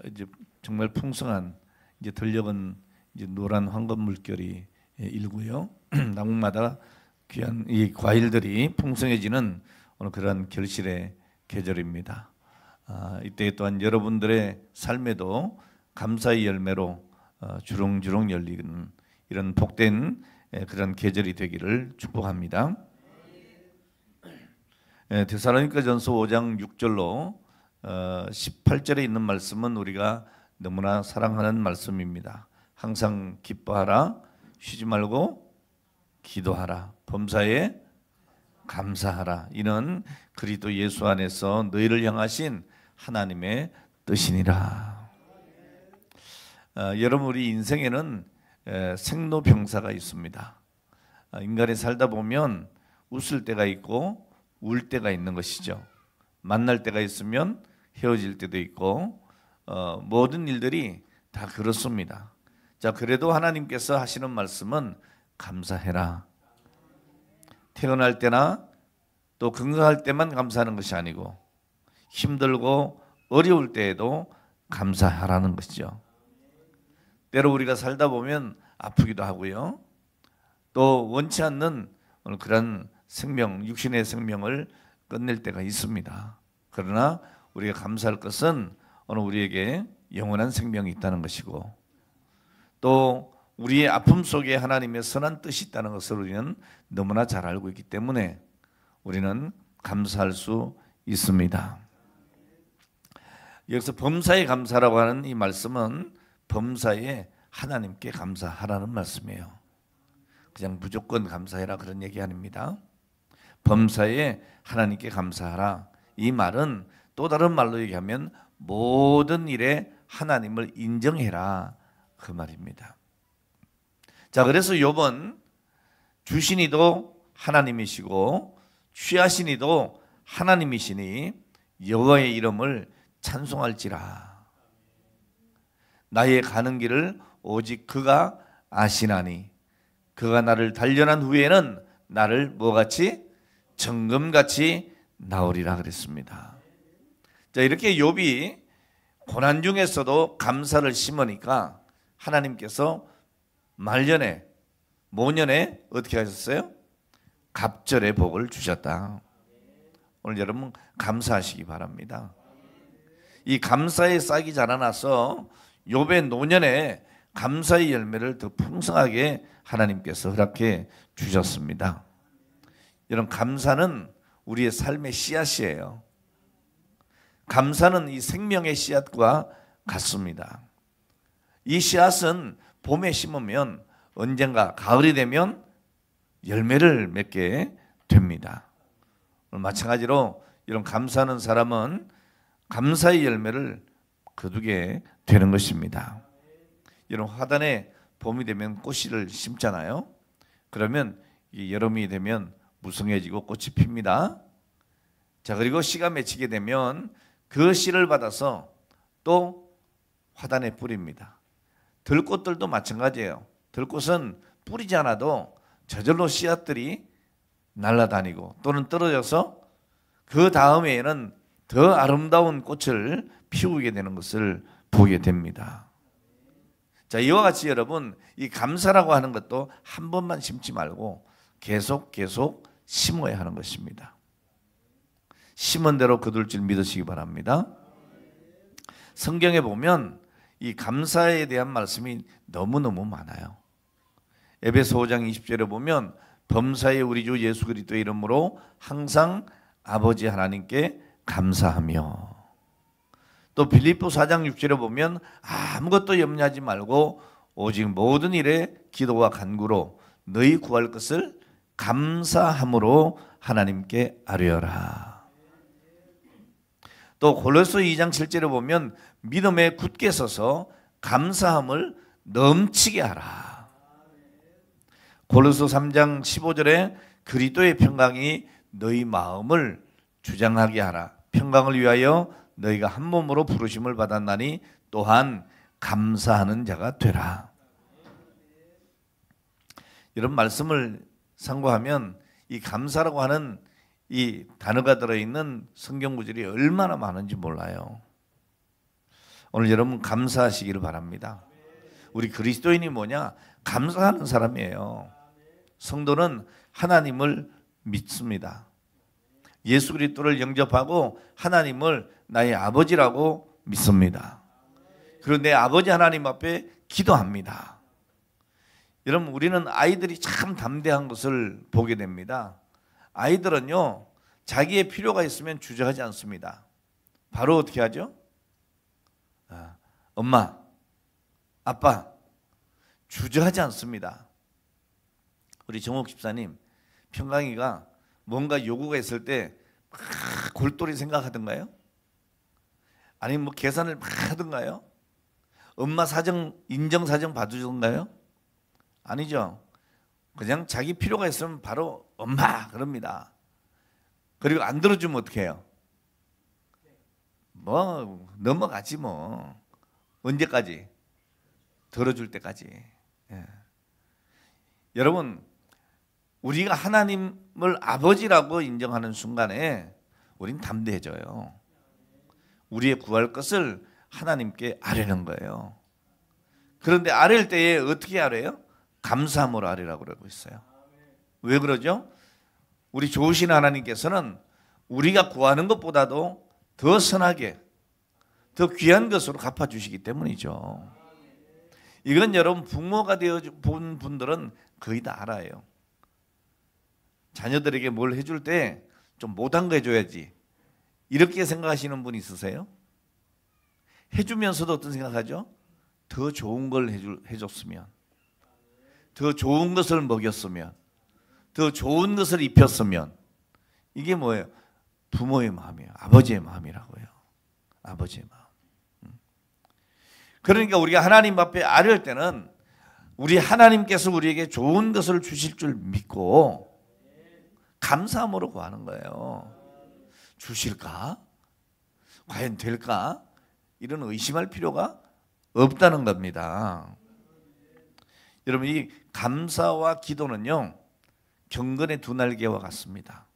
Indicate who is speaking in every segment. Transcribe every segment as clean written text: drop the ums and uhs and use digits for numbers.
Speaker 1: 이제 정말 풍성한 이제 들녘은 이제 노란 황금 물결이 일고요. 나무마다 귀한 이 과일들이 풍성해지는 오늘 그런 결실의 계절입니다. 이때 또한 여러분들의 삶에도 감사의 열매로 주렁주렁 열리는 이런 복된 그런 계절이 되기를 축복합니다. 데살로니가전서 5장 6절로 18절에 있는 말씀은 우리가 너무나 사랑하는 말씀입니다. 항상 기뻐하라, 쉬지 말고 기도하라, 범사에 감사하라. 이는 그리스도 예수 안에서 너희를 향하신 하나님의 뜻이니라. 여러분, 우리 인생에는 생로병사가 있습니다. 인간이 살다 보면 웃을 때가 있고 울 때가 있는 것이죠. 만날 때가 있으면 헤어질 때도 있고 모든 일들이 다 그렇습니다. 자, 그래도 하나님께서 하시는 말씀은 감사해라. 태어날 때나 또 건강할 때만 감사하는 것이 아니고 힘들고 어려울 때에도 감사하라는 것이죠. 때로 우리가 살다 보면 아프기도 하고요. 또 원치 않는 그런 생명, 육신의 생명을 끝낼 때가 있습니다. 그러나 우리가 감사할 것은 오늘 우리에게 영원한 생명이 있다는 것이고 또 우리의 아픔 속에 하나님의 선한 뜻이 있다는 것을 우리는 너무나 잘 알고 있기 때문에 우리는 감사할 수 있습니다. 여기서 범사에 감사라고 하는 이 말씀은 범사에 하나님께 감사하라는 말씀이에요. 그냥 무조건 감사해라 그런 얘기 아닙니다. 범사에 하나님께 감사하라. 이 말은 또 다른 말로 얘기하면 모든 일에 하나님을 인정해라 그 말입니다. 자, 그래서 욥은 주신이도 하나님이시고 취하신이도 하나님이시니 여호와의 이름을 찬송할지라. 나의 가는 길을 오직 그가 아시나니 그가 나를 단련한 후에는 나를 뭐같이 정금같이 나오리라 그랬습니다. 자, 이렇게 욥이 고난 중에서도 감사를 심으니까 하나님께서 말년에 모년에 어떻게 하셨어요? 갑절의 복을 주셨다. 오늘 여러분 감사하시기 바랍니다. 이 감사의 싹이 자라나서 욥의 노년에 감사의 열매를 더 풍성하게 하나님께서 허락해 주셨습니다. 이런 감사는 우리의 삶의 씨앗이에요. 감사는 이 생명의 씨앗과 같습니다. 이 씨앗은 봄에 심으면 언젠가 가을이 되면 열매를 맺게 됩니다. 마찬가지로 이런 감사하는 사람은 감사의 열매를 거두게 되는 것입니다. 이런 화단에 봄이 되면 꽃씨를 심잖아요. 그러면 이 여름이 되면 무성해지고 꽃이 핍니다. 자, 그리고 씨가 맺히게 되면 그 씨를 받아서 또 화단에 뿌립니다. 들꽃들도 마찬가지예요. 들꽃은 뿌리지 않아도 저절로 씨앗들이 날아다니고 또는 떨어져서 그 다음에는 더 아름다운 꽃을 피우게 되는 것을 보게 됩니다. 자, 이와 같이 여러분 이 감사라고 하는 것도 한 번만 심지 말고 계속 심어야 하는 것입니다. 심은 대로 거둘 줄 믿으시기 바랍니다. 성경에 보면 이 감사에 대한 말씀이 너무너무 많아요. 에베소 5장 20절에 보면 범사에 우리 주 예수 그리스도의 이름으로 항상 아버지 하나님께 감사하며, 또 빌립보 4장 6절에 보면 아무것도 염려하지 말고 오직 모든 일에 기도와 간구로 너희 구할 것을 감사함으로 하나님께 아뢰어라. 또 골로새 2장 7절에 보면 믿음에 굳게 서서 감사함을 넘치게 하라. 골로새 3장 15절에 그리스도의 평강이 너희 마음을 주장하게 하라. 평강을 위하여 너희가 한 몸으로 부르심을 받았나니 또한 감사하는 자가 되라. 이런 말씀을 상고하면 이 감사라고 하는 이 단어가 들어있는 성경 구절이 얼마나 많은지 몰라요. 오늘 여러분 감사하시기를 바랍니다. 우리 그리스도인이 뭐냐? 감사하는 사람이에요. 성도는 하나님을 믿습니다. 예수 그리스도를 영접하고 하나님을 나의 아버지라고 믿습니다. 그리고 내 아버지 하나님 앞에 기도합니다. 여러분 우리는 아이들이 참 담대한 것을 보게 됩니다. 아이들은요 자기의 필요가 있으면 주저하지 않습니다. 바로 어떻게 하죠? 엄마, 아빠 주저하지 않습니다. 우리 정옥 집사님 평강이가 뭔가 요구가 있을 때 막 골똘히 생각하던가요? 아니면 뭐 계산을 막 하던가요? 엄마 사정, 인정 사정 봐주던가요? 아니죠. 그냥 자기 필요가 있으면 바로 엄마 그럽니다. 그리고 안 들어주면 어떻게 해요? 뭐 넘어가지 뭐. 언제까지? 들어줄 때까지. 예. 여러분 우리가 하나님을 아버지라고 인정하는 순간에 우린 담대해져요. 우리의 구할 것을 하나님께 아뢰는 거예요. 그런데 아뢰일 때에 어떻게 아뢰요? 감사함으로 아뢰라고 그러고 있어요. 왜 그러죠? 우리 좋으신 하나님께서는 우리가 구하는 것보다도 더 선하게 더 귀한 것으로 갚아주시기 때문이죠. 이건 여러분 부모가 되어 본 분들은 거의 다 알아요. 자녀들에게 뭘 해줄 때 좀 못한 거 해줘야지 이렇게 생각하시는 분 있으세요? 해주면서도 어떤 생각하죠? 더 좋은 걸 해줬으면, 더 좋은 것을 먹였으면, 더 좋은 것을 입혔으면. 이게 뭐예요? 부모의 마음이에요. 아버지의 마음이라고요. 아버지의 마음. 그러니까 우리가 하나님 앞에 아뢰을 때는 우리 하나님께서 우리에게 좋은 것을 주실 줄 믿고 감사함으로 구하는 거예요. 주실까? 과연 될까? 이런 의심할 필요가 없다는 겁니다. 여러분 이 감사와 기도는요 경건의 두 날개와 같습니다.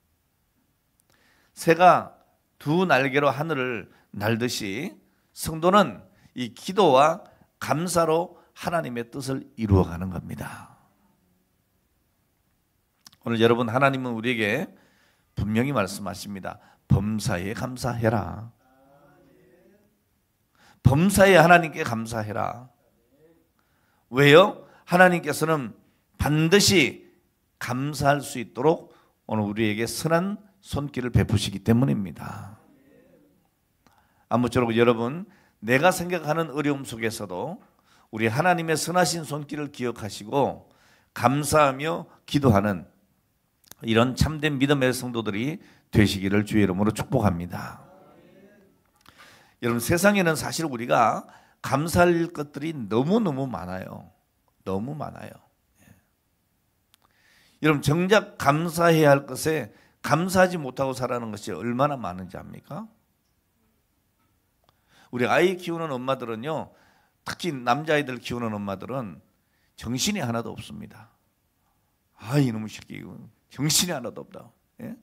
Speaker 1: 새가 두 날개로 하늘을 날듯이 성도는 이 기도와 감사로 하나님의 뜻을 이루어가는 겁니다. 오늘 여러분 하나님은 우리에게 분명히 말씀하십니다. 범사에 감사해라. 범사에 하나님께 감사해라. 왜요? 하나님께서는 반드시 감사할 수 있도록 오늘 우리에게 선한 손길을 베푸시기 때문입니다. 아무쪼록 여러분 내가 생각하는 어려움 속에서도 우리 하나님의 선하신 손길을 기억하시고 감사하며 기도하는 이런 참된 믿음의 성도들이 되시기를 주의 이름으로 축복합니다. 여러분 세상에는 사실 우리가 감사할 것들이 너무너무 많아요. 너무 많아요. 여러분 정작 감사해야 할 것에 감사하지 못하고 살아가는 것이 얼마나 많은지 압니까? 우리 아이 키우는 엄마들은요, 특히 남자아이들 키우는 엄마들은 정신이 하나도 없습니다. 아 이놈의 새끼 정신이 하나도 없다. 예?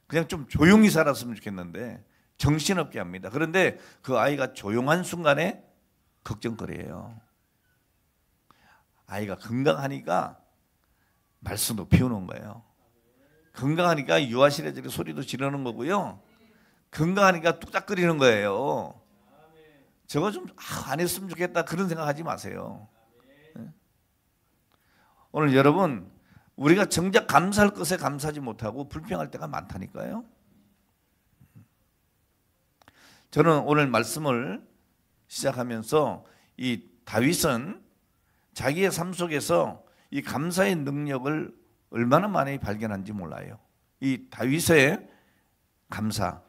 Speaker 1: 그냥 좀 조용히 살았으면 좋겠는데 정신없게 합니다. 그런데 그 아이가 조용한 순간에 걱정거리예요. 아이가 건강하니까 말씀도 피우는 거예요. 건강하니까 유아실에 저렇게 소리도 지르는 거고요. 건강하니까 뚝딱거리는 거예요. 저거 좀 안 했으면 좋겠다 그런 생각하지 마세요. 오늘 여러분 우리가 정작 감사할 것에 감사하지 못하고 불평할 때가 많다니까요. 저는 오늘 말씀을 시작하면서 이 다윗은 자기의 삶 속에서 이 감사의 능력을 얼마나 많이 발견한지 몰라요. 이 다윗의 감사,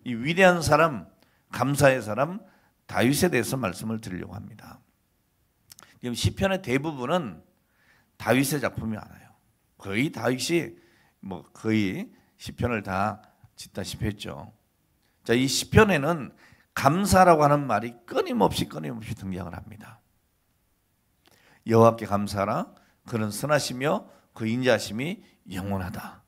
Speaker 1: 이 위대한 사람, 감사의 사람 다윗에 대해서 말씀을 드리려고 합니다. 지금 시편의 대부분은 다윗의 작품이 많아요. 거의 다윗이 거의 시편을 다 짓다시피 했죠. 자, 이 시편에는 감사라고 하는 말이 끊임없이 등장을 합니다. 여호와께 감사하라. 그는 선하시며 그 인자하심이 영원하다.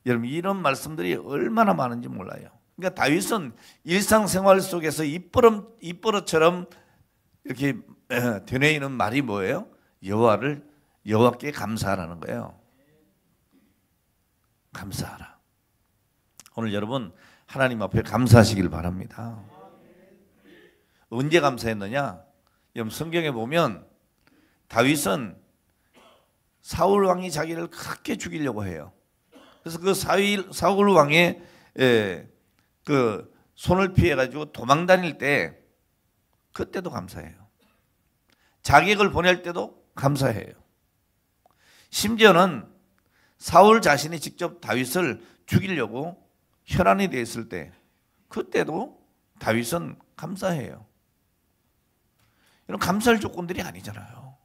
Speaker 1: 여러분 이런 말씀들이 얼마나 많은지 몰라요. 그러니까 다윗은 일상생활 속에서 입버릇처럼 이렇게 되뇌이는 말이 뭐예요? 여호와께 감사하라는 거예요. 감사하라. 오늘 여러분 하나님 앞에 감사하시길 바랍니다. 언제 감사했느냐? 여러분 성경에 보면 다윗은 사울 왕이 자기를 그렇게 죽이려고 해요. 그래서 그 사울 왕의 그 손을 피해 가지고 도망 다닐 때 그때도 감사해요. 자객을 보낼 때도 감사해요. 심지어는 사울 자신이 직접 다윗을 죽이려고 혈안이 되어 있을 때 그때도 다윗은 감사해요. 이런 감사할 조건들이 아니잖아요.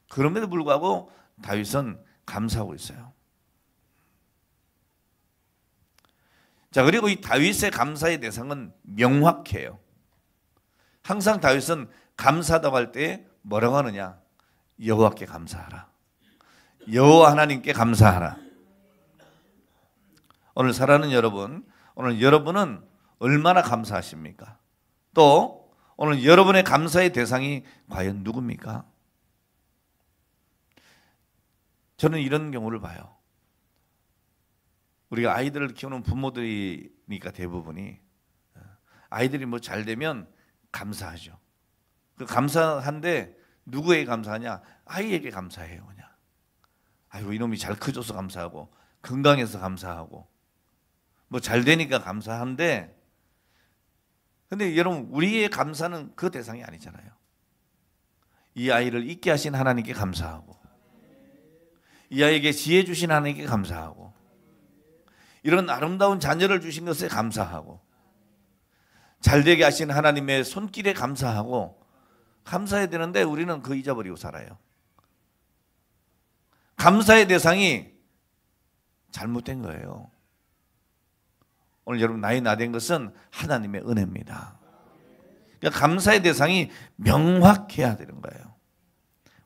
Speaker 1: 그럼에도 불구하고 다윗은 감사하고 있어요. 자, 그리고 이 다윗의 감사의 대상은 명확해요. 항상 다윗은 감사하다고 할 때 뭐라고 하느냐? 여호와께 감사하라. 여호와 하나님께 감사하라. 오늘 사랑하는 여러분, 오늘 여러분은 얼마나 감사하십니까? 또 오늘 여러분의 감사의 대상이 과연 누굽니까? 저는 이런 경우를 봐요. 우리가 아이들을 키우는 부모들이니까 대부분이 아이들이 뭐 잘 되면 감사하죠. 그 감사한데 누구에게 감사하냐? 아이에게 감사해요, 그냥. 아이고 이놈이 잘 커져서 감사하고 건강해서 감사하고 뭐 잘 되니까 감사한데, 근데 여러분 우리의 감사는 그 대상이 아니잖아요. 이 아이를 있게 하신 하나님께 감사하고, 이 아이에게 지혜 주신 하나님께 감사하고, 이런 아름다운 자녀를 주신 것에 감사하고, 잘 되게 하신 하나님의 손길에 감사하고, 감사해야 되는데 우리는 그거 잊어버리고 살아요. 감사의 대상이 잘못된 거예요. 오늘 여러분 나이 나된 것은 하나님의 은혜입니다. 그러니까 감사의 대상이 명확해야 되는 거예요.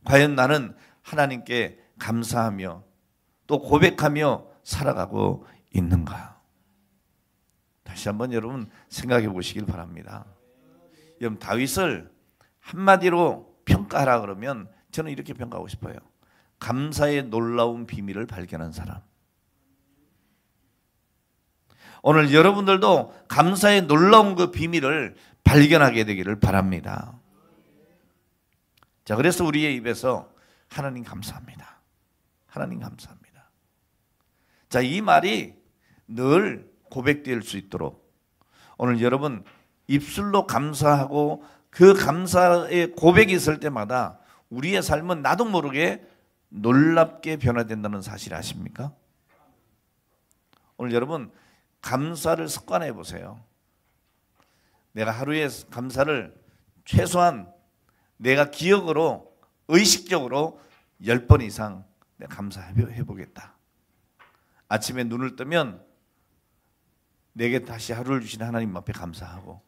Speaker 1: 과연 나는 하나님께 감사하며 또 고백하며 살아가고 있는가? 다시 한번 여러분 생각해 보시길 바랍니다. 여러분 다윗을 한마디로 평가하라 그러면 저는 이렇게 평가하고 싶어요. 감사의 놀라운 비밀을 발견한 사람. 오늘 여러분들도 감사의 놀라운 그 비밀을 발견하게 되기를 바랍니다. 자, 그래서 우리의 입에서 하나님 감사합니다. 하나님 감사합니다. 자, 이 말이 늘 고백될 수 있도록 오늘 여러분 입술로 감사하고 그 감사의 고백이 있을 때마다 우리의 삶은 나도 모르게 놀랍게 변화된다는 사실 아십니까? 오늘 여러분 감사를 습관해 보세요. 내가 하루에 감사를 최소한 내가 기억으로 의식적으로 10번 이상 내가 감사해 보겠다. 아침에 눈을 뜨면 내게 다시 하루를 주신 하나님 앞에 감사하고,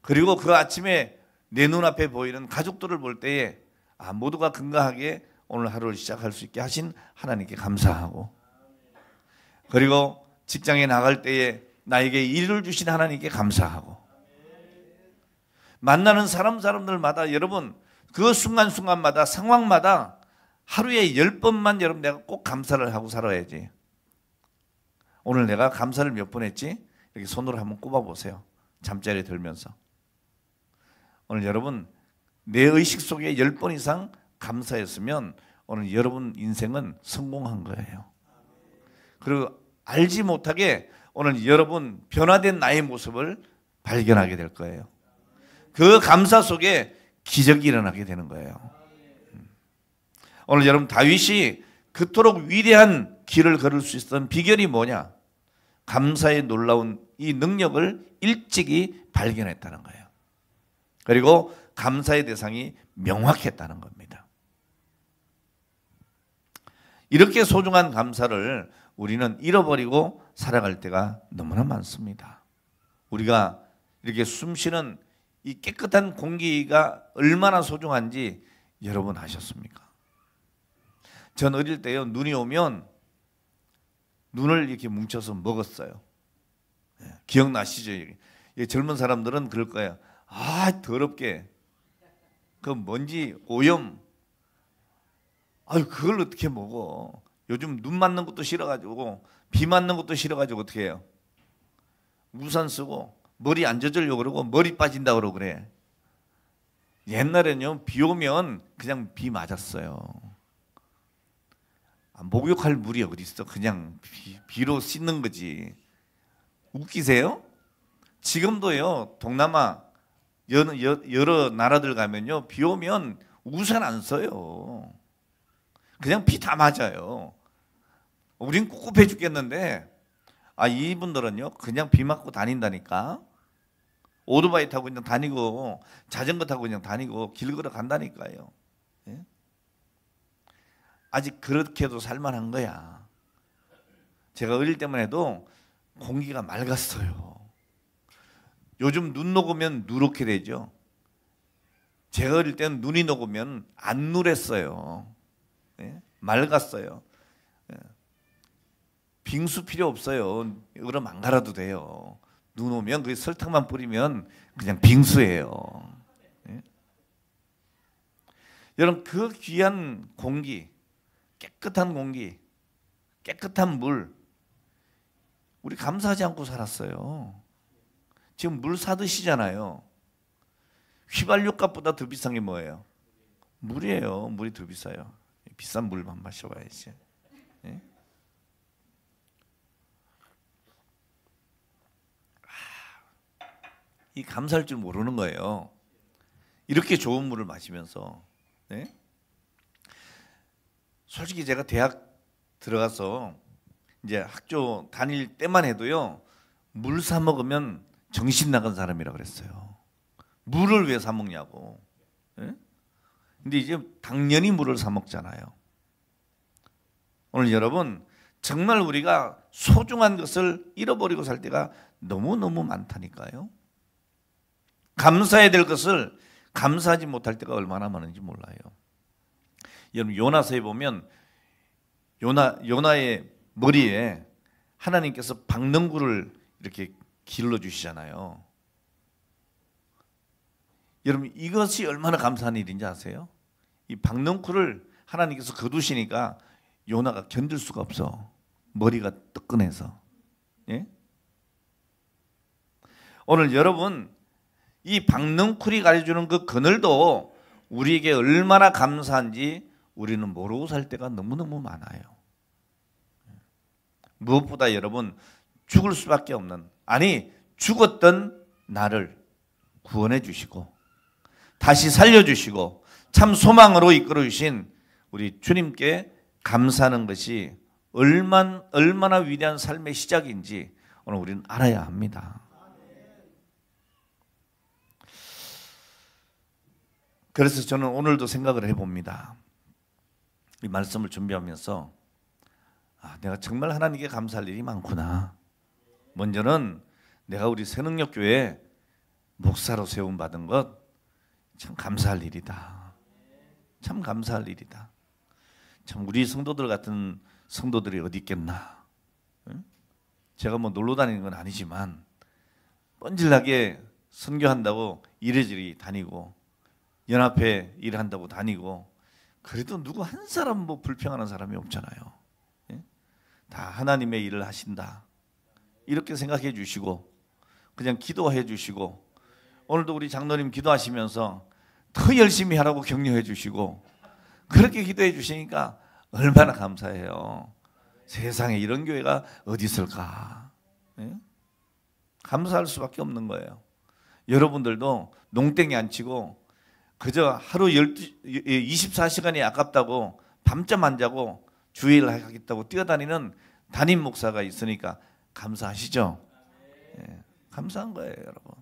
Speaker 1: 그리고 그 아침에 내 눈앞에 보이는 가족들을 볼 때에 모두가 건강하게 오늘 하루를 시작할 수 있게 하신 하나님께 감사하고, 그리고 직장에 나갈 때에 나에게 일을 주신 하나님께 감사하고, 만나는 사람들마다 여러분 그 순간순간마다 상황마다 하루에 10번만 여러분 내가 꼭 감사를 하고 살아야지. 오늘 내가 감사를 몇 번 했지? 이렇게 손으로 한번 꼽아보세요. 잠자리에 들면서. 오늘 여러분 내 의식 속에 10번 이상 감사했으면 오늘 여러분 인생은 성공한 거예요. 그리고 알지 못하게 오늘 여러분 변화된 나의 모습을 발견하게 될 거예요. 그 감사 속에 기적이 일어나게 되는 거예요. 오늘 여러분 다윗이 그토록 위대한 길을 걸을 수 있었던 비결이 뭐냐? 감사의 놀라운 이 능력을 일찍이 발견했다는 거예요. 그리고 감사의 대상이 명확했다는 겁니다. 이렇게 소중한 감사를 우리는 잃어버리고 살아갈 때가 너무나 많습니다. 우리가 이렇게 숨쉬는 이 깨끗한 공기가 얼마나 소중한지 여러분 아셨습니까? 전 어릴 때요, 눈이 오면 눈을 이렇게 뭉쳐서 먹었어요. 기억나시죠? 젊은 사람들은 그럴 거예요. 아, 더럽게. 그 먼지, 오염. 아유, 그걸 어떻게 먹어? 요즘 눈 맞는 것도 싫어가지고, 비 맞는 것도 싫어가지고 어떻게 해요? 우산 쓰고, 머리 안 젖으려고 그러고, 머리 빠진다 그러고 그래. 옛날에는요, 비 오면 그냥 비 맞았어요. 목욕할 물이 어디 있어? 그냥 비로 씻는 거지. 웃기세요? 지금도요, 동남아 여러 나라들 가면요, 비 오면 우산 안 써요. 그냥 비 다 맞아요. 우린 꿉꿉해 죽겠는데, 이분들은요, 그냥 비 맞고 다닌다니까. 오토바이 타고 그냥 다니고, 자전거 타고 그냥 다니고, 길 걸어 간다니까요. 예? 아직 그렇게도 살만한 거야. 제가 어릴 때만 해도 공기가 맑았어요. 요즘 눈 녹으면 누렇게 되죠. 제가 어릴 때는 눈이 녹으면 안 누랬어요. 예? 맑았어요. 예. 빙수 필요 없어요. 얼음 안 갈아도 돼요. 눈 오면 그 설탕만 뿌리면 그냥 빙수예요. 예? 여러분, 그 귀한 공기, 깨끗한 공기, 깨끗한 물, 우리 감사하지 않고 살았어요. 지금 물 사드시잖아요. 휘발유값보다 더 비싼 게 뭐예요? 물이에요. 물이 더 비싸요. 비싼 물만 마셔봐야지. 예? 이 감사할 줄 모르는 거예요. 이렇게 좋은 물을 마시면서. 네? 솔직히 제가 대학 들어가서 이제 학교 다닐 때만 해도요, 물 사 먹으면 정신 나간 사람이라 그랬어요. 물을 왜 사 먹냐고. 예? 근데 이제 당연히 물을 사 먹잖아요. 오늘 여러분, 정말 우리가 소중한 것을 잃어버리고 살 때가 너무너무 많다니까요. 감사해야 될 것을 감사하지 못할 때가 얼마나 많은지 몰라요. 여러분, 요나서에 보면 요나의 머리에 하나님께서 박능구를 이렇게 길러주시잖아요. 여러분, 이것이 얼마나 감사한 일인지 아세요? 이 박능구를 하나님께서 거두시니까 요나가 견딜 수가 없어. 머리가 뜨끈해서. 예? 오늘 여러분, 이 박능쿨이 가르쳐주는 그 그늘도 우리에게 얼마나 감사한지 우리는 모르고 살 때가 너무너무 많아요. 무엇보다 여러분, 죽을 수밖에 없는, 죽었던 나를 구원해 주시고 다시 살려주시고 참 소망으로 이끌어 주신 우리 주님께 감사하는 것이 얼마나 위대한 삶의 시작인지 오늘 우리는 알아야 합니다. 그래서 저는 오늘도 생각을 해봅니다. 이 말씀을 준비하면서 내가 정말 하나님께 감사할 일이 많구나. 먼저는 내가 우리 새능력교회 목사로 세움받은 것 참 감사할 일이다. 참 감사할 일이다. 참 우리 성도들 같은 성도들이 어디 있겠나. 제가 뭐 놀러 다니는 건 아니지만 뻔질나게 선교한다고 이래저래 다니고 연합회 일한다고 다니고 그래도 누구 한 사람 뭐 불평하는 사람이 없잖아요. 다 하나님의 일을 하신다. 이렇게 생각해 주시고 그냥 기도해 주시고 오늘도 우리 장로님 기도하시면서 더 열심히 하라고 격려해 주시고 그렇게 기도해 주시니까 얼마나 감사해요. 세상에 이런 교회가 어디 있을까. 감사할 수밖에 없는 거예요. 여러분들도 농땡이 안 치고 그저 하루 24시간이 아깝다고 밤잠 안 자고 주일 하겠다고 뛰어다니는 담임 목사가 있으니까 감사하시죠? 감사한 거예요, 여러분.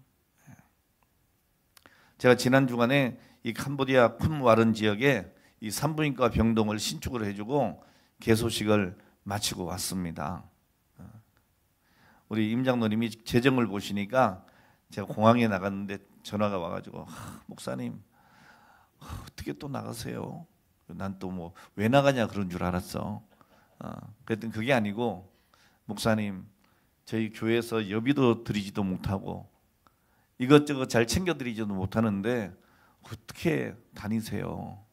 Speaker 1: 제가 지난 주간에 이 캄보디아 쿤와른 지역에 이 산부인과 병동을 신축을 해주고 개소식을 마치고 왔습니다. 우리 임 장로님이 재정을 보시니까 제가 공항에 나갔는데 전화가 와가지고 목사님 어떻게 또 나가세요? 난 또 뭐 왜 나가냐 그런 줄 알았어. 그랬더니 그게 아니고 목사님 저희 교회에서 여비도 드리지도 못하고 이것저것 잘 챙겨드리지도 못하는데 어떻게 다니세요?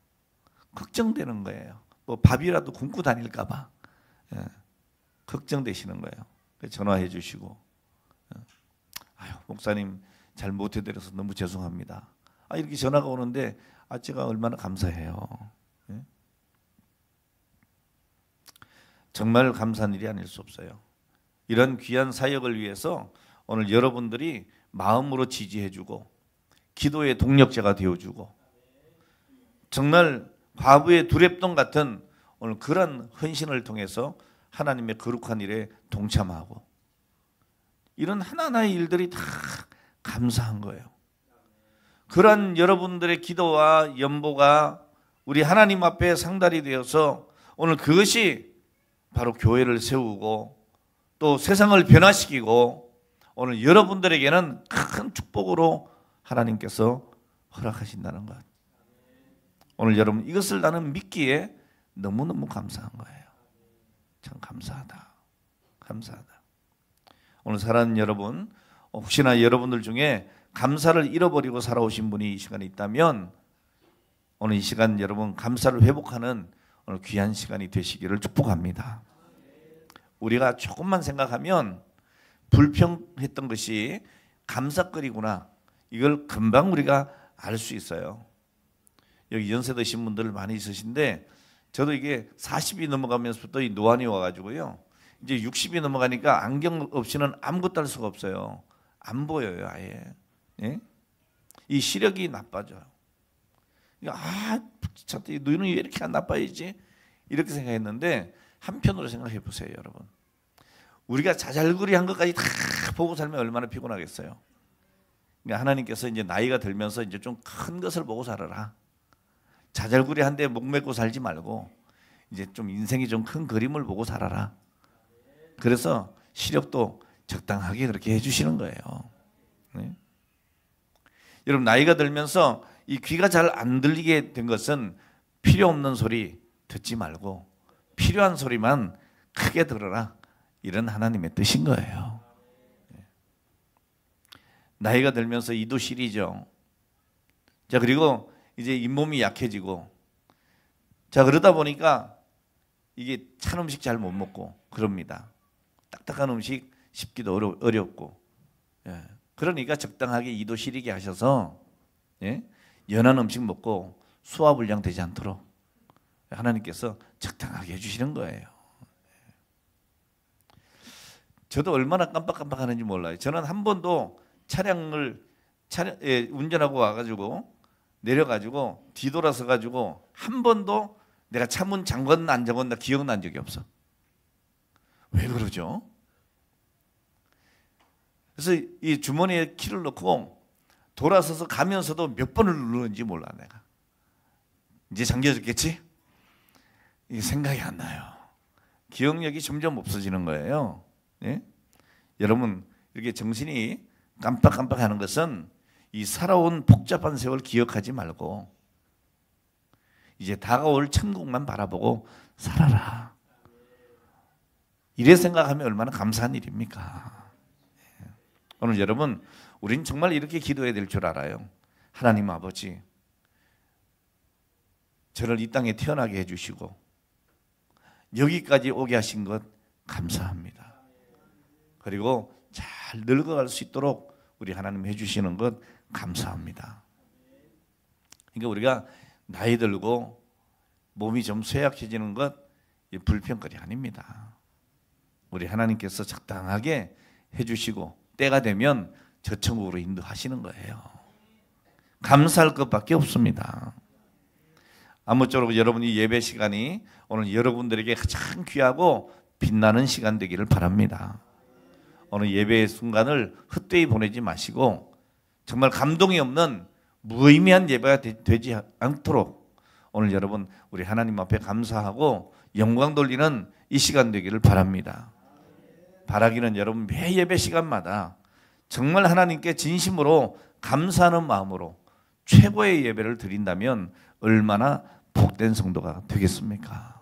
Speaker 1: 걱정되는 거예요. 뭐 밥이라도 굶고 다닐까 봐 걱정되시는 거예요. 전화해 주시고 아유 목사님 잘 못해드려서 너무 죄송합니다. 이렇게 전화가 오는데 제가 얼마나 감사해요. 정말 감사한 일이 아닐 수 없어요. 이런 귀한 사역을 위해서 오늘 여러분들이 마음으로 지지해주고 기도의 동력자가 되어주고 정말 과부의 두랩돈 같은 오늘 그런 헌신을 통해서 하나님의 거룩한 일에 동참하고 이런 하나하나의 일들이 다 감사한 거예요. 그런 여러분들의 기도와 연보가 우리 하나님 앞에 상달이 되어서 오늘 그것이 바로 교회를 세우고 또 세상을 변화시키고 오늘 여러분들에게는 큰 축복으로 하나님께서 허락하신다는 것. 오늘 여러분 이것을 나는 믿기에 너무너무 감사한 거예요. 참 감사하다. 감사하다. 오늘 사랑하는 여러분, 혹시나 여러분들 중에 감사를 잃어버리고 살아오신 분이 이 시간에 있다면 오늘 이 시간 여러분 감사를 회복하는 오늘 귀한 시간이 되시기를 축복합니다. 우리가 조금만 생각하면 불평했던 것이 감사거리구나. 이걸 금방 우리가 알 수 있어요. 여기 연세 드신 분들 많이 있으신데 저도 이게 40이 넘어가면서부터 이 노안이 와가지고요. 이제 60이 넘어가니까 안경 없이는 아무것도 할 수가 없어요. 안 보여요, 아예. 예? 이 시력이 나빠져요. 참, 눈이 왜 이렇게 안 나빠지지? 이렇게 생각했는데 한편으로 생각해 보세요, 여러분. 우리가 자잘구리한 것까지 다 보고 살면 얼마나 피곤하겠어요. 그러니까 하나님께서 이제 나이가 들면서 이제 좀 큰 것을 보고 살아라. 자잘구리한데 목매고 살지 말고 이제 좀 인생이 좀 큰 그림을 보고 살아라. 그래서 시력도 적당하게 그렇게 해주시는 거예요. 네? 여러분 나이가 들면서 이 귀가 잘 안 들리게 된 것은 필요 없는 소리 듣지 말고 필요한 소리만 크게 들어라. 이런 하나님의 뜻인 거예요. 나이가 들면서 이도 시리죠. 자, 그리고 이제 잇몸이 약해지고 자, 그러다 보니까 이게 찬 음식 잘 못 먹고 그럽니다. 딱딱한 음식 씹기도 어렵고 그러니까 적당하게 이도 시리게 하셔서 연한 음식 먹고 소화불량 되지 않도록 하나님께서 적당하게 해주시는 거예요. 저도 얼마나 깜빡깜빡하는지 몰라요. 저는 한 번도 운전하고 와가지고 내려가지고 뒤돌아서 가지고 한 번도 내가 차문 잠궜나 안 잠궜나 기억난 적이 없어. 왜 그러죠? 그래서 이 주머니에 키를 넣고 돌아서서 가면서도 몇 번을 누르는지 몰라 내가. 이제 잠겨졌겠지? 이게 생각이 안 나요. 기억력이 점점 없어지는 거예요. 예? 여러분 이렇게 정신이 깜빡깜빡하는 것은 이 살아온 복잡한 세월 기억하지 말고 이제 다가올 천국만 바라보고 살아라. 이래 생각하면 얼마나 감사한 일입니까? 오늘 여러분 우린 정말 이렇게 기도해야 될 줄 알아요. 하나님 아버지 저를 이 땅에 태어나게 해주시고 여기까지 오게 하신 것 감사합니다. 그리고 잘 늙어갈 수 있도록 우리 하나님 해주시는 것 감사합니다. 그러니까 우리가 나이 들고 몸이 좀 쇠약해지는 것 불평거리 아닙니다. 우리 하나님께서 적당하게 해주시고 때가 되면 저 천국으로 인도하시는 거예요. 감사할 것밖에 없습니다. 아무쪼록 여러분이 예배 시간이 오늘 여러분들에게 가장 귀하고 빛나는 시간 되기를 바랍니다. 오늘 예배의 순간을 헛되이 보내지 마시고 정말 감동이 없는 무의미한 예배가 되지 않도록 오늘 여러분 우리 하나님 앞에 감사하고 영광 돌리는 이 시간 되기를 바랍니다. 바라기는 여러분 매 예배 시간마다 정말 하나님께 진심으로 감사하는 마음으로 최고의 예배를 드린다면 얼마나 복된 성도가 되겠습니까?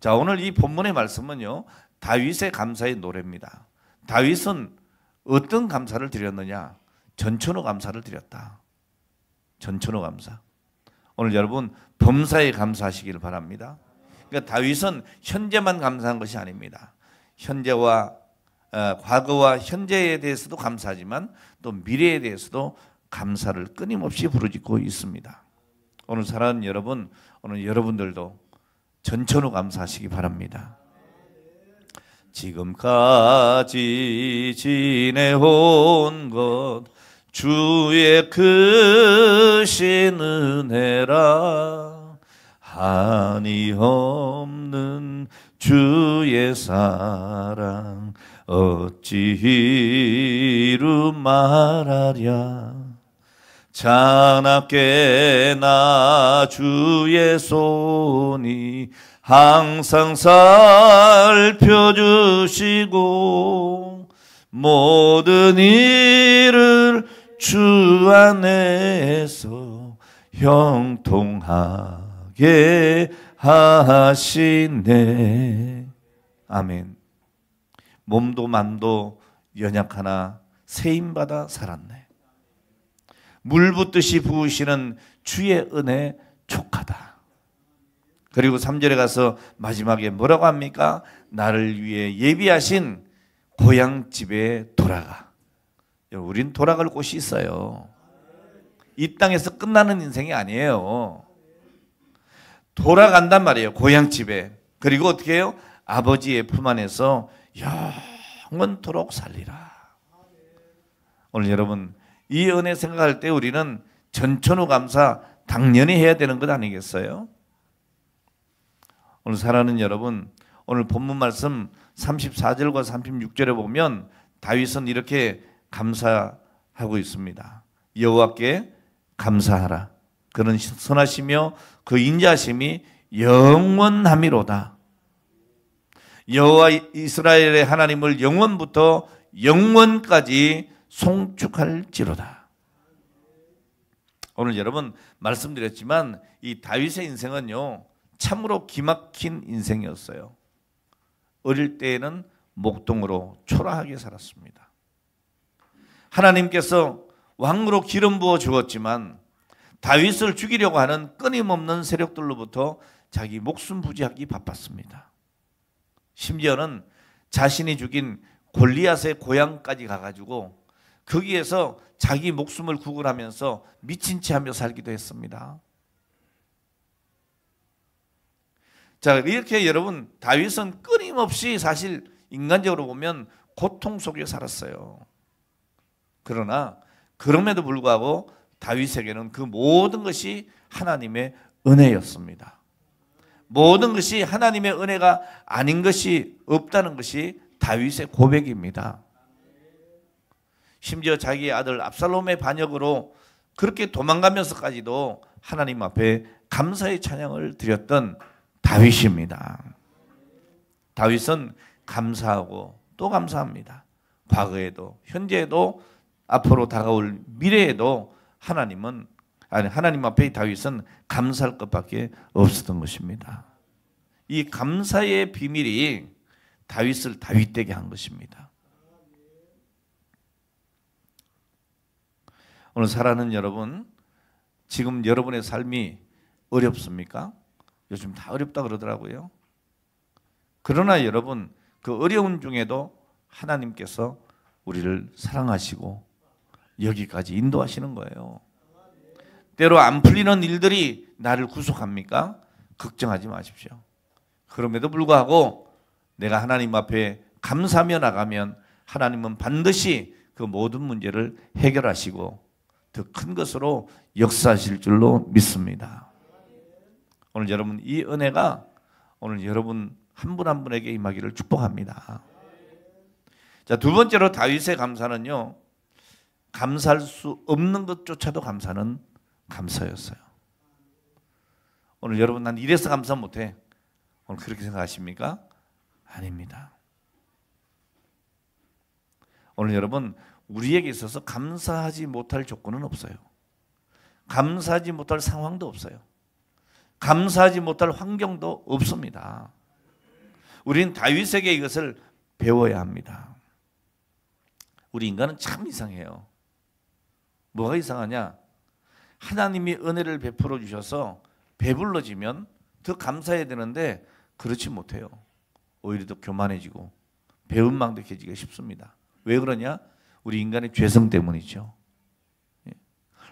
Speaker 1: 자, 오늘 이 본문의 말씀은요 다윗의 감사의 노래입니다. 다윗은 어떤 감사를 드렸느냐? 전천후 감사를 드렸다. 전천후 감사. 오늘 여러분 범사에 감사하시기를 바랍니다. 그러니까 다윗은 현재만 감사한 것이 아닙니다. 현재와 과거와 현재에 대해서도 감사하지만 또 미래에 대해서도 감사를 끊임없이 부르짖고 있습니다. 오늘 사랑하는 여러분, 오늘 여러분들도 전천후 감사하시기 바랍니다. 지금까지 지내온 것 주의 크신 은혜라. 한이 없는 주의 사랑 어찌 이루 말하랴. 자나깨 나 주의 손이 항상 살펴주시고 모든 일을 주 안에서 형통하게 하시네. 아멘. 몸도 맘도 연약하나 세임받아 살았네. 물 붓듯이 부으시는 주의 은혜 촉하다. 그리고 3절에 가서 마지막에 뭐라고 합니까? 나를 위해 예비하신 고향집에 돌아가. 우린 돌아갈 곳이 있어요. 이 땅에서 끝나는 인생이 아니에요. 돌아간단 말이에요. 고향집에. 그리고 어떻게 해요? 아버지의 품 안에서 영원토록 살리라. 오늘 여러분 이 은혜 생각할 때 우리는 전천후 감사 당연히 해야 되는 것 아니겠어요? 오늘 사랑하는 여러분, 오늘 본문 말씀 34절과 36절에 보면 다윗은 이렇게 감사하고 있습니다. 여호와께 감사하라. 그는 선하시며 그 인자하심이 영원함이로다. 여호와 이스라엘의 하나님을 영원부터 영원까지 송축할지로다. 오늘 여러분 말씀드렸지만 이 다윗의 인생은요 참으로 기막힌 인생이었어요. 어릴 때에는 목동으로 초라하게 살았습니다. 하나님께서 왕으로 기름 부어 주었지만 다윗을 죽이려고 하는 끊임없는 세력들로부터 자기 목숨 부지하기 바빴습니다. 심지어는 자신이 죽인 골리앗의 고향까지 가가지고 거기에서 자기 목숨을 구걸하면서 미친 채 하며 살기도 했습니다. 자, 이렇게 여러분 다윗은 끊임없이 사실 인간적으로 보면 고통 속에 살았어요. 그러나 그럼에도 불구하고 다윗에게는 그 모든 것이 하나님의 은혜였습니다. 모든 것이 하나님의 은혜가 아닌 것이 없다는 것이 다윗의 고백입니다. 심지어 자기 아들 압살롬의 반역으로 그렇게 도망가면서까지도 하나님 앞에 감사의 찬양을 드렸던 다윗입니다. 다윗은 감사하고 또 감사합니다. 과거에도 현재에도 앞으로 다가올 미래에도 하나님 앞에 다윗은 감사할 것밖에 없었던 것입니다. 이 감사의 비밀이 다윗을 다윗되게 한 것입니다. 오늘 사랑하는 여러분, 지금 여러분의 삶이 어렵습니까? 요즘 다 어렵다 그러더라고요. 그러나 여러분 그 어려운 중에도 하나님께서 우리를 사랑하시고 여기까지 인도하시는 거예요. 때로 안 풀리는 일들이 나를 구속합니까? 걱정하지 마십시오. 그럼에도 불구하고 내가 하나님 앞에 감사하며 나가면 하나님은 반드시 그 모든 문제를 해결하시고 더 큰 것으로 역사하실 줄로 믿습니다. 오늘 여러분 이 은혜가 오늘 여러분 한 분 한 분에게 임하기를 축복합니다. 자, 두 번째로 다윗의 감사는요, 감사할 수 없는 것조차도 감사는 감사였어요. 오늘 여러분 난 이래서 감사 못해. 오늘 그렇게 생각하십니까? 아닙니다. 오늘 여러분 우리에게 있어서 감사하지 못할 조건은 없어요. 감사하지 못할 상황도 없어요. 감사하지 못할 환경도 없습니다. 우리는 다윗에게 이것을 배워야 합니다. 우리 인간은 참 이상해요. 뭐가 이상하냐? 하나님이 은혜를 베풀어 주셔서 배불러지면 더 감사해야 되는데 그렇지 못해요. 오히려 더 교만해지고 배은망덕해지기가 쉽습니다. 왜 그러냐? 우리 인간의 죄성 때문이죠.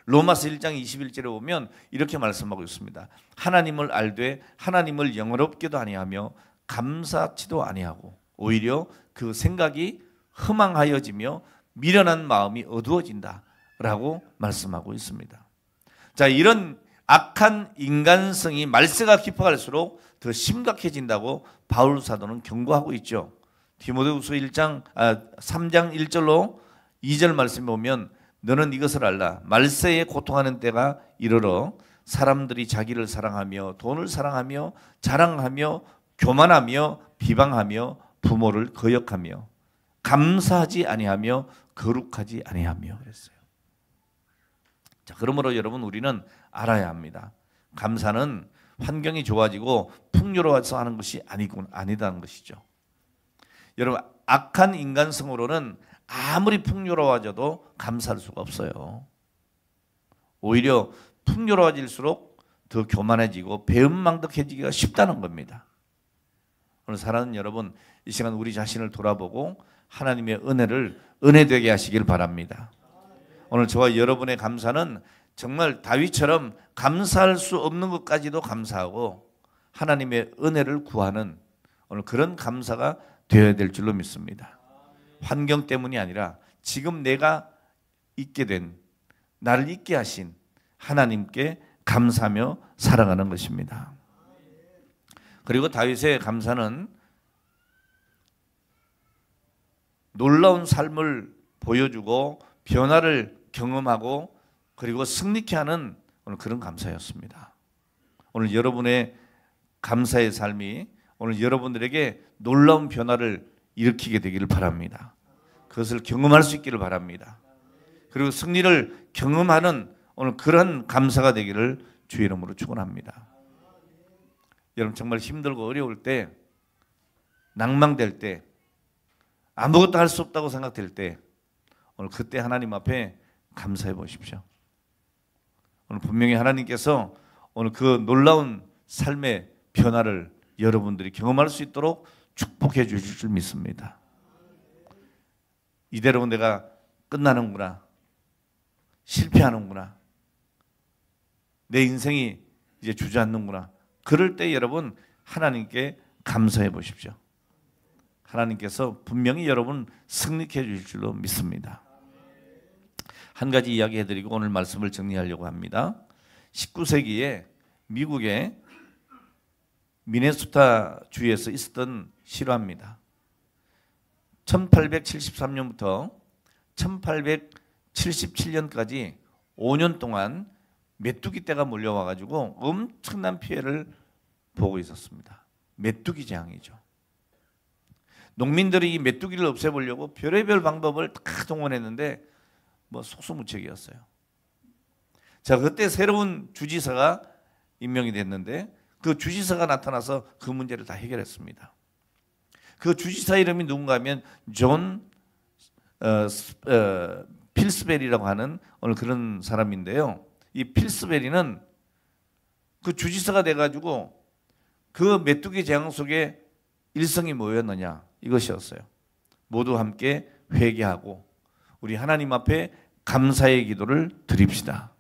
Speaker 1: 로마서 1장 21절에 보면 이렇게 말씀하고 있습니다. 하나님을 알되 하나님을 영어롭게도 아니하며 감사치도 아니하고 오히려 그 생각이 허망하여지며 미련한 마음이 어두워진다라고 말씀하고 있습니다. 자, 이런 악한 인간성이 말세가 깊어갈수록 더 심각해진다고 바울 사도는 경고하고 있죠. 디모데후서 3장 1절로 2절 말씀에 보면 너는 이것을 알라. 말세에 고통하는 때가 이르러 사람들이 자기를 사랑하며 돈을 사랑하며 자랑하며 교만하며 비방하며 부모를 거역하며 감사하지 아니하며 거룩하지 아니하며 그랬어요. 자, 그러므로 여러분 우리는 알아야 합니다. 감사는 환경이 좋아지고 풍요로워서 하는 것이 아니다는 것이죠. 여러분 악한 인간성으로는 아무리 풍요로워져도 감사할 수가 없어요. 오히려 풍요로워질수록 더 교만해지고 배은망덕해지기가 쉽다는 겁니다. 오늘 사랑하는 여러분, 이 시간 우리 자신을 돌아보고 하나님의 은혜를 은혜되게 하시길 바랍니다. 오늘 저와 여러분의 감사는 정말 다윗처럼 감사할 수 없는 것까지도 감사하고 하나님의 은혜를 구하는 오늘 그런 감사가 되어야 될 줄로 믿습니다. 환경 때문이 아니라 지금 내가 있게 된, 나를 있게 하신 하나님께 감사하며 살아가는 것입니다. 그리고 다윗의 감사는 놀라운 삶을 보여주고 변화를 경험하고 그리고 승리케 하는 오늘 그런 감사였습니다. 오늘 여러분의 감사의 삶이 오늘 여러분들에게 놀라운 변화를 일으키게 되기를 바랍니다. 그것을 경험할 수 있기를 바랍니다. 그리고 승리를 경험하는 오늘 그런 감사가 되기를 주의 이름으로 축원합니다. 여러분 정말 힘들고 어려울 때, 낭망될 때, 아무것도 할 수 없다고 생각될 때 오늘 그때 하나님 앞에 감사해 보십시오. 오늘 분명히 하나님께서 오늘 그 놀라운 삶의 변화를 여러분들이 경험할 수 있도록 축복해 주실 줄 믿습니다. 이대로 내가 끝나는구나, 실패하는구나, 내 인생이 이제 주저앉는구나, 그럴 때 여러분 하나님께 감사해 보십시오. 하나님께서 분명히 여러분 승리케 해주실 줄로 믿습니다. 한 가지 이야기 해드리고 오늘 말씀을 정리하려고 합니다. 19세기에 미국의 미네소타 주에서 있었던 실화입니다. 1873년부터 1877년까지 5년 동안 메뚜기 떼가 몰려와가지고 엄청난 피해를 보고 있었습니다. 메뚜기 재앙이죠. 농민들이 이 메뚜기를 없애보려고 별의별 방법을 다 동원했는데 뭐 속수무책이었어요. 자, 그때 새로운 주지사가 임명이 됐는데 그 주지사가 나타나서 그 문제를 다 해결했습니다. 그 주지사 이름이 누군가 하면 존 필스베리라고 하는 오늘 그런 사람인데요. 이 필스베리는 그 주지사가 돼가지고 그 메뚜기 재앙 속에 일성이 뭐였느냐, 이것이었어요. 모두 함께 회개하고 우리 하나님 앞에 감사의 기도를 드립시다.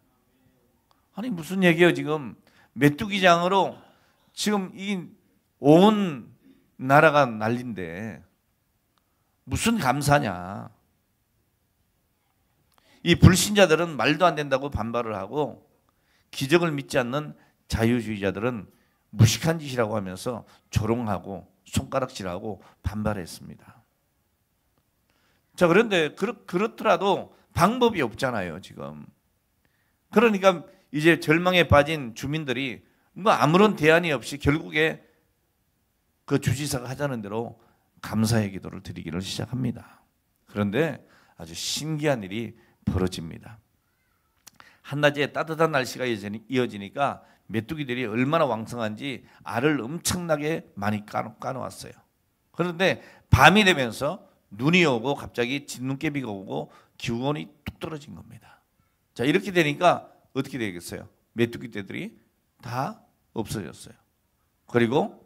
Speaker 1: 아니 무슨 얘기예요? 지금 메뚜기 재앙으로 지금 이 온 나라가 난린데 무슨 감사냐? 이 불신자들은 말도 안 된다고 반발을 하고 기적을 믿지 않는 자유주의자들은 무식한 짓이라고 하면서 조롱하고 손가락질하고 반발했습니다. 자, 그런데 그렇더라도 방법이 없잖아요, 지금. 그러니까 이제 절망에 빠진 주민들이 뭐 아무런 대안이 없이 결국에 그 주지사가 하자는 대로 감사의 기도를 드리기를 시작합니다. 그런데 아주 신기한 일이 벌어집니다. 한낮에 따뜻한 날씨가 이어지니까 메뚜기들이 얼마나 왕성한지 알을 엄청나게 많이 까놓았어요. 그런데 밤이 되면서 눈이 오고 갑자기 진눈깨비가 오고 기운이 뚝 떨어진 겁니다. 자, 이렇게 되니까 어떻게 되겠어요? 메뚜기 떼들이 다 없어졌어요. 그리고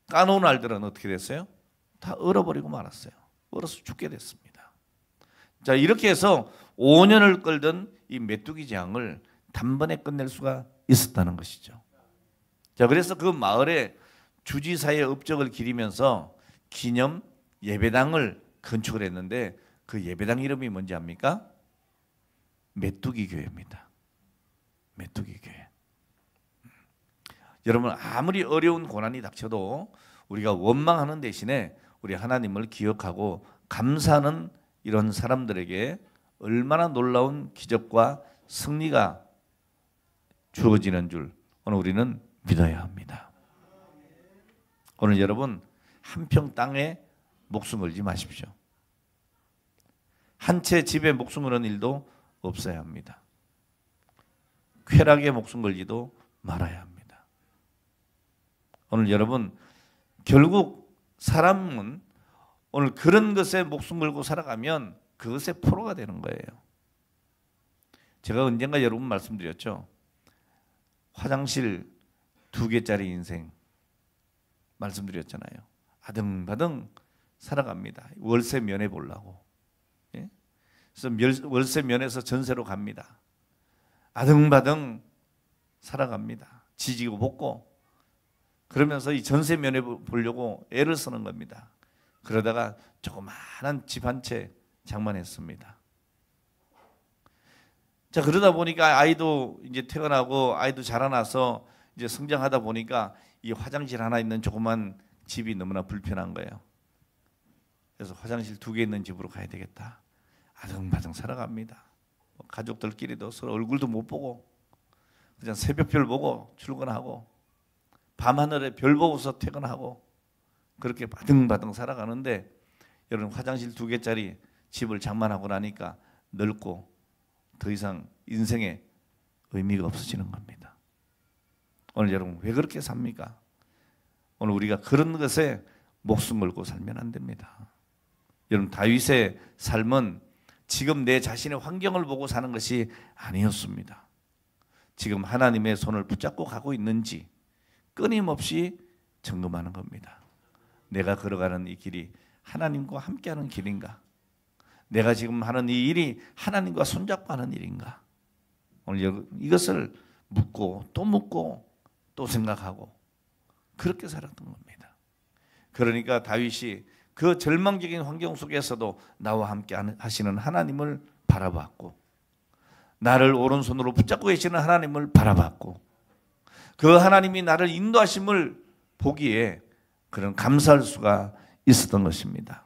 Speaker 1: 까놓은 알들은 어떻게 됐어요? 다 얼어버리고 말았어요. 얼어서 죽게 됐습니다. 자, 이렇게 해서 5년을 끌던 이 메뚜기 재앙을 단번에 끝낼 수가 있었다는 것이죠. 자, 그래서 그 마을에 주지사의 업적을 기리면서 기념 예배당을 건축을 했는데 그 예배당 이름이 뭔지 압니까? 메뚜기 교회입니다. 메뚜기 교회. 여러분, 아무리 어려운 고난이 닥쳐도 우리가 원망하는 대신에 우리 하나님을 기억하고 감사하는 이런 사람들에게 얼마나 놀라운 기적과 승리가 주어지는 줄 오늘 우리는 믿어야 합니다. 오늘 여러분, 한평 땅에 목숨 걸지 마십시오. 한 채 집에 목숨 거는 일도 없어야 합니다. 쾌락에 목숨 걸지도 말아야 합니다. 오늘 여러분, 결국 사람은 오늘 그런 것에 목숨 걸고 살아가면 그것의 포로가 되는 거예요. 제가 언젠가 여러분 말씀드렸죠. 화장실 2개짜리 인생 말씀드렸잖아요. 아등바등 살아갑니다. 월세 면해 보려고. 예? 그래서 월세 면해서 전세로 갑니다. 아등바등 살아갑니다. 지지고 볶고. 그러면서 이 전세 면해 보려고 애를 쓰는 겁니다. 그러다가 조그마한 집 한 채 장만했습니다. 자, 그러다 보니까 아이도 이제 태어나고 아이도 자라나서 이제 성장하다 보니까 이 화장실 하나 있는 조그만 집이 너무나 불편한 거예요. 그래서 화장실 2개 있는 집으로 가야 되겠다. 아등바등 살아갑니다. 가족들끼리도 서로 얼굴도 못 보고 그냥 새벽별 보고 출근하고 밤하늘에 별 보고서 퇴근하고 그렇게 바등바등 살아가는데 여러분, 화장실 2개짜리 집을 장만하고 나니까 넓고 더 이상 인생에 의미가 없어지는 겁니다. 오늘 여러분, 왜 그렇게 삽니까? 오늘 우리가 그런 것에 목숨 걸고 살면 안 됩니다. 여러분, 다윗의 삶은 지금 내 자신의 환경을 보고 사는 것이 아니었습니다. 지금 하나님의 손을 붙잡고 가고 있는지 끊임없이 점검하는 겁니다. 내가 걸어가는 이 길이 하나님과 함께하는 길인가? 내가 지금 하는 이 일이 하나님과 손잡고 하는 일인가? 오늘 이것을 묻고 또 생각하고 그렇게 살았던 겁니다. 그러니까 다윗이 그 절망적인 환경 속에서도 나와 함께 하시는 하나님을 바라봤고 나를 오른손으로 붙잡고 계시는 하나님을 바라봤고 그 하나님이 나를 인도하심을 보기에 그런 감사할 수가 있었던 것입니다.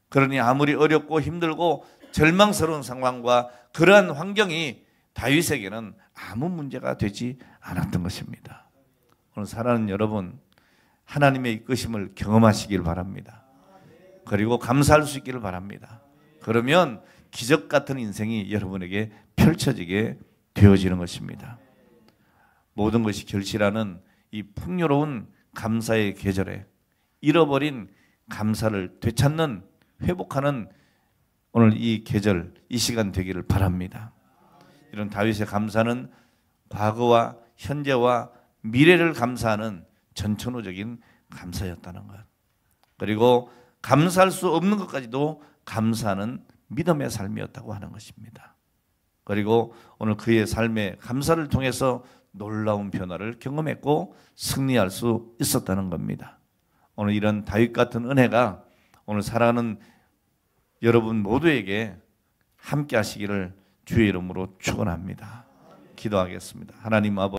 Speaker 1: 그러니 아무리 어렵고 힘들고 절망스러운 상황과 그러한 환경이 다윗에게는 아무 문제가 되지 않았던 것입니다. 오늘 사랑하는 여러분, 하나님의 이끄심을 경험하시길 바랍니다. 그리고 감사할 수 있기를 바랍니다. 그러면 기적 같은 인생이 여러분에게 펼쳐지게 되어지는 것입니다. 모든 것이 결실하는 이 풍요로운 감사의 계절에 잃어버린 감사를 되찾는 회복하는 오늘 이 계절, 이 시간 되기를 바랍니다. 이런 다윗의 감사는 과거와 현재와 미래를 감사하는 전천후적인 감사였다는 것. 그리고 감사할 수 없는 것까지도 감사하는 믿음의 삶이었다고 하는 것입니다. 그리고 오늘 그의 삶의 감사를 통해서 놀라운 변화를 경험했고 승리할 수 있었다는 겁니다. 오늘 이런 다윗 같은 은혜가 오늘 사랑하는 여러분 모두에게 함께 하시기를 주의 이름으로 축원합니다. 기도하겠습니다. 하나님 아버지,